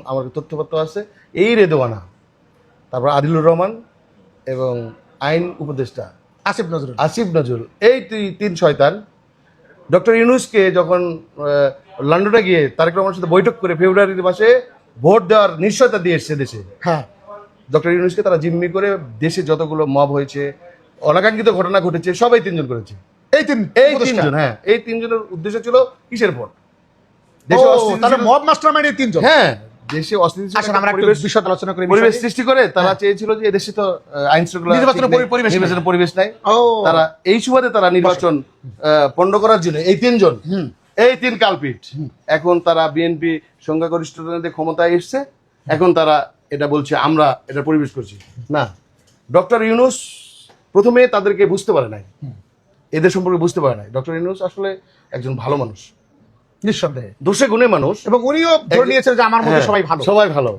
আমার তথ্যপত্র আছে, এই রেদওয়ানা, তারপর আদিলুর রহমান এবং আইন উপদেষ্টা আসিফ নজরুল, এই তিন শয়তান ডক্টর ইউনূসকে যখন লন্ডনে গিয়ে তারেক রহমানের সাথে বৈঠক করে ফেব্রুয়ারি মাসে ভোট দেওয়ার নিশ্চয়তা দিয়ে এসছে দেশে। হ্যাঁ, ডক্টর ইউনূসকে তারা জিম্মি করে দেশে যতগুলো মব হয়েছে, অনাকাঙ্ক্ষিত ঘটনা ঘটেছে, সবাই তিনজন করেছে। এই তিনজন, হ্যাঁ, এই তিনজনের উদ্দেশ্য ছিল কিসের ভোট? মব মাস্টারমাইন্ড এই তিনজন। হ্যাঁ, দেশে অস্থিতিশীল পরিবেশ সৃষ্টি করে তারা চেয়েছিল যে এদেশে তো আইন শৃঙ্খলা নির্বাচনের পরিবেশ নাই, তারা এই সুবাদে তারা নির্বাচন পণ্ড করার জন্য এই তিন কালপিট। এখন তারা বিএনপি সংখ্যাগরিষ্ঠতাতে ক্ষমতায় এসছে, এখন তারা এটা বলছে আমরা এটা পরিবেশ করছি না। ডক্টর ইউনূস প্রথমে তাদেরকে বুঝতে পারে নাই, এদের সম্পর্কে বুঝতে পারে নাই। ডক্টর ইউনূস আসলে একজন ভালো মানুষ, নিঃসন্দেহে দোষে গুণে মানুষ, এবং উনিও ধরে নিয়েছেন যে আমার মধ্যে সবাই ভালো।